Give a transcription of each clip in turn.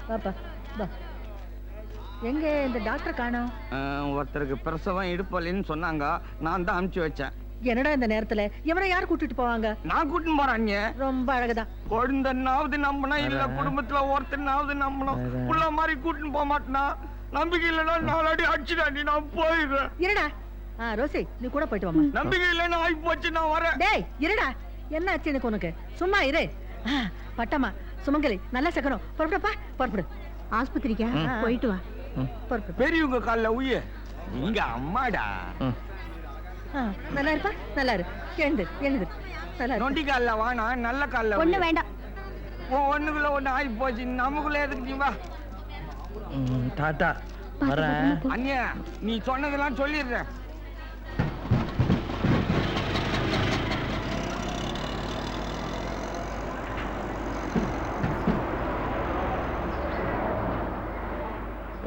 பாப்பா வா. எங்க இந்த டாக்டர் காணோம்? ஒருத்தருக்கு பிரசவம் இடுப்பலின்னு சொன்னாங்க. நான் தான் அனுப்பிச்சு வச்சேன். என்னடா இந்த நேரத்துல இவனை யார் கூட்டிட்டு போவாங்க? நான் கூட்டின்னு போறேன். ரொம்ப அழகுதான். குழந்தைனாவது நம்பினா இல்ல குடும்பத்துல ஒருத்தனாவது நம்பணும். உள்ள மாதிரி கூட்டின்னு போக மாட்டேனா? நம்பிக்கை இல்லைன்னா நாலடி அடிச்சுடாண்டி நான் போயிடுறேன். இருடா. ரோசி நீ கூட போயிட்டு வாமா. நம்பிக்கை இல்லைன்னா ஆகி போச்சு, நான் வரேன். டேய் இருடா. என்ன ஆச்சு எனக்கு உனக்கு? சும்மா இரு. பட்டம்மா சுமங்கலி நல்லா சக்கரம். புறப்படுப்பா புறப்படு. ஆஸ்பத்திரிக்கா போயிட்டு வா. பெரியவங்க காலில் உய இங்க அம்மாடா. நல்லா இருப்பா நல்லா இரு. எழுந்து எழுந்து. நொண்டி காலில் வானா நல்ல காலில் ஒண்ணு வேண்டாம். ஒண்ணுக்குள்ள ஒண்ணு ஆகி போச்சு. நமக்குள்ள எதுக்கு நீ வா. டாட்டா வரேன். அண்ணியா நீ சொன்னதெல்லாம் சொல்லிடுறேன்.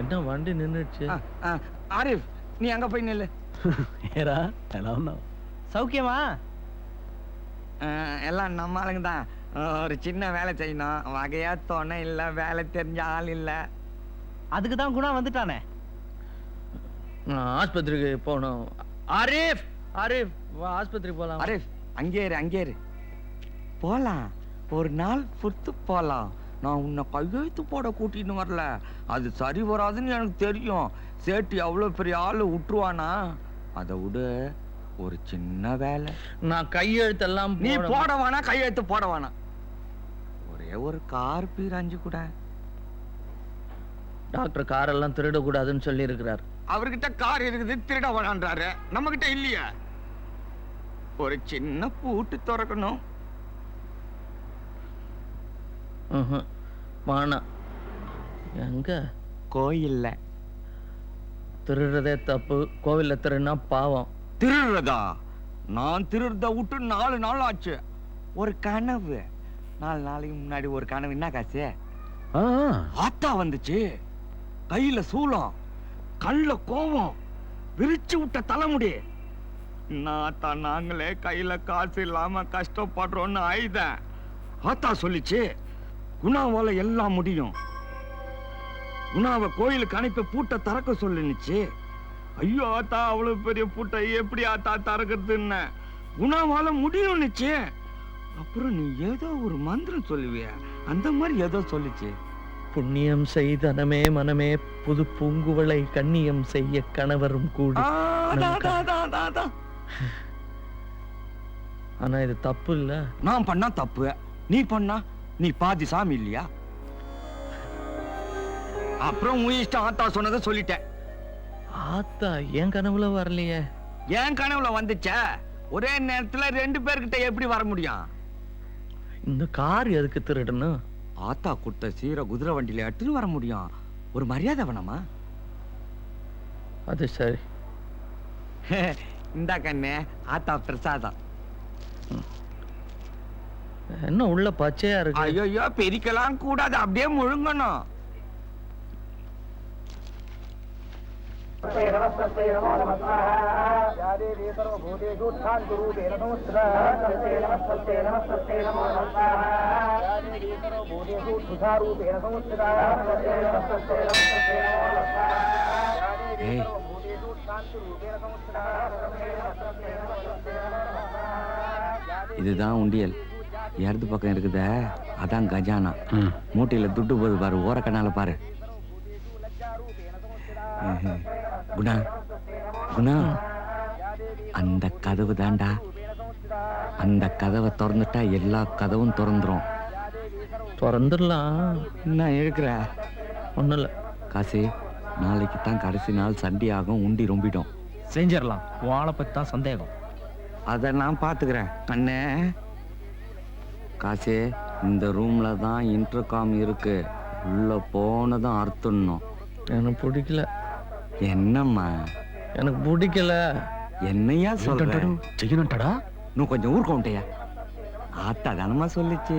என்ன வண்டி நின்றுச்சு? ஆரிஃப் நீ அங்க போய் நில்லு. ஏரா எல்லாம் சௌக்கியமா? எல்லாம் நம்ம ஆளுங்க தான். ஒரு சின்ன வேலை செய்யணும். வகையா தோணை இல்லை, வேலை தெரிஞ்ச ஆள் இல்லை. அதுக்கு தான் குணா வந்துட்டானே. ஆஸ்பத்திரிக்கு போகணும். ஆரிஃப் ஆரிஃப் வா ஆஸ்பத்திரி போகலாம். ஆரிஃப் அங்கே இரு அங்கே இரு. போலாம், ஒரு நாள் பொறுத்து போலாம். நான் உன்னை கையெழுத்து போட கூட்டின்னு வரல. அது சரி வராதுன்னு எனக்கு தெரியும். சேட்டு எவ்வளோ பெரிய ஆள் விட்டுருவானா? அதை விட ஒரு சின்ன வேலை. நான் கையெழுத்தெல்லாம் நீ போட வேணா, கையெழுத்து போட வேணா. ஒரே ஒரு கார் பீராஞ்சு கூட. டாக்டர் காரெல்லாம் திருடக்கூடாதுன்னு சொல்லி இருக்கிறார். அவர்கிட்ட கார் இருக்குது, திருட வேணான்றாரு. நம்ம கிட்ட இல்லையா? ஒரு சின்ன பூட்டு திறக்கணும். வாணா. எங்க? கோயில்ல. திருடுறதே தப்பு, கோவில்ல திருடுனா பாவம். திருடுறதா? நான் திருடுறத விட்டு 4 நாள் ஆச்சு. ஒரு கனவு 4 நாளைக்கு முன்னாடி ஒரு கனவு. என்ன காசு? ஆத்தா வந்துச்சு. கையில சூலம், கல்ல கோவம், விரிச்சு விட்ட தலைமுடி. ஆத்தா நாங்களே கையில காசு இல்லாம கஷ்டப்படுறோம்னு ஆயுதேன். ஆத்தா சொல்லிச்சு குணாவால எல்லாம் முடியும். குணாவை கோயிலுக்கு அனுப்பி பூட்டை திறக்க சொல்லுச்சு. ஐயோ ஆத்தா, அவ்வளவு பெரிய பூட்டை எப்படி ஆத்தா திறக்கிறதுன்னு. குணாவால முடியும்னுச்சு. அப்புறம் நீ ஏதோ ஒரு மந்திரம் சொல்லுவிய, அந்த மாதிரி ஏதோ சொல்லிச்சு. புண்ணியம் செய்தனமே மனமே புது பூங்குவளை கண்ணியம் செய்ய கணவரும் கூடி. ஆனா இது தப்பு இல்ல. நான் பண்ணா தப்பு, நீ பண்ணா நீ பாதி சாமி இல்லையா? அப்புறம் உன் இஷ்டம். ஆத்தா சொன்னதை சொல்லிட்டேன். ஆத்தா என் கனவுல வரலையே. என் கனவுல வந்துச்ச. ஒரே நேரத்துல 2 பேர்கிட்ட எப்படி வர முடியும்? இந்த கார் எதுக்கு திருடணும்? ஆத்தா கொடுத்த சீர குதிரை வண்டியில எடுத்துன்னு வர முடியும். ஒரு மரியாதை வேணாமா? அது சரி. இந்த கண்ணே ஆத்தா பிரசாதம். என்ன உள்ள பச்சையா இருக்கு? ஐயோ பெரிக்கலாம் கூடாது, அப்படியே முழுங்கணும். இதுதான் உண்டியல். இடது பக்கம் இருக்குத அதான் கஜானா. மூட்டையில துட்டு போது பாரு, ஓரக்கனால பாரு. குணா குணா, அந்த கதவு தாண்டா. அந்த கதவை திறந்துட்டா எல்லா கதவும் திறந்துரும். திறந்துடலாம். என்ன இருக்கிற? ஒண்ணும் இல்ல. காசு, நாளைக்கு தான் கடைசி நாள். சண்டி ஆகும், உண்டி ரொம்பிடும். செஞ்சிடலாம். வாழை பத்தி தான் சந்தேகம். அதை நான் பாத்துக்கிறேன் கண்ணே. காசு, இந்த ரூம்ல தான் இன்டர்காம் இருக்கு. உள்ள போனதும் அர்த்தணும். எனக்கு பிடிக்கல. என்னம்மா? எனக்கு பிடிக்கல. என்னையா சொல்றேன்? செய்யணும்டா. இன்னும் கொஞ்சம் ஊர்க்கவுண்டையா. ஆத்தா தானம்மா சொல்லிச்சு.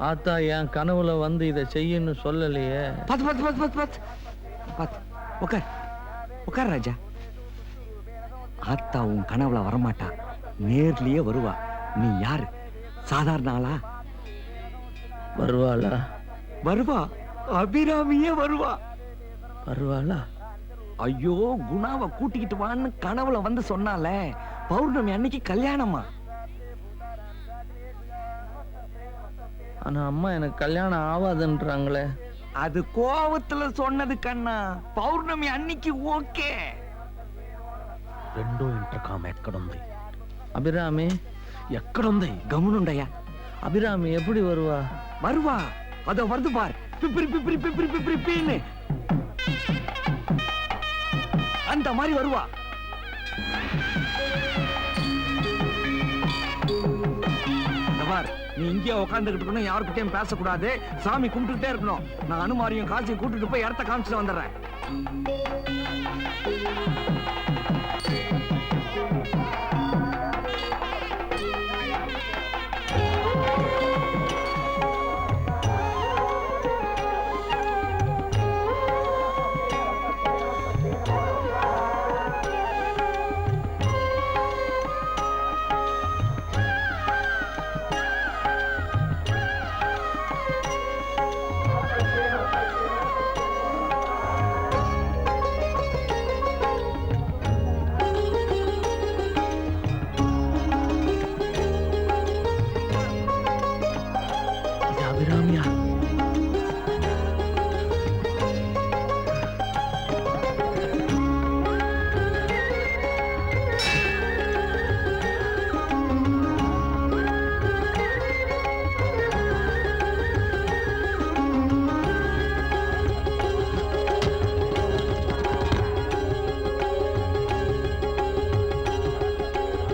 ஆத்தா என் கனவுல வந்து இதை செய்யன்னு சொல்லலையே. பத்து பத்து பத்து பத்து பத்து பத்து. உட்கார் உட்கார் ராஜா. ஆத்தா உன் கனவுல வரமாட்டா, நேர்லயே வருவா. நீ யாரு? சாதாரண ஆளா? வருவாளா? வருவா. அபிராமியே வருவா. வருவாளா? ஐயோ, குணாவை கூட்டிக்கிட்டு வான்னு கனவுல வந்து சொன்னால. பௌர்ணமி அன்னைக்கு கல்யாணமா. ஆனா அம்மா எனக்கு கல்யாணம் ஆகாதுன்றாங்களே. அது கோவத்துல சொன்னது கண்ணா. பௌர்ணமி அன்னைக்கு ஓகே. రెండో ఇంటర్కామ్ ఎక్కడుంది? అభిరామి ఎక్కడుంది? கவனுண்டயா. அபிராமி எப்படி வருவா? வருவா, அத வருது பார். பிப்ரி பிப்ரி பிப்ரி பிப்ரி பீன்னு அந்த மாதிரி வருவா. இந்த பார், நீ இங்கே உட்காந்துக்கிட்டு இருக்கணும், யாருக்கிட்டையும் பேசக்கூடாது, சாமி கும்பிட்டுட்டே இருக்கணும். நான் அனுமாரியும் காசியும் கூட்டிட்டு போய் இடத்த காமிச்சிட்டு வந்துடுறேன். இது அபிராமியா?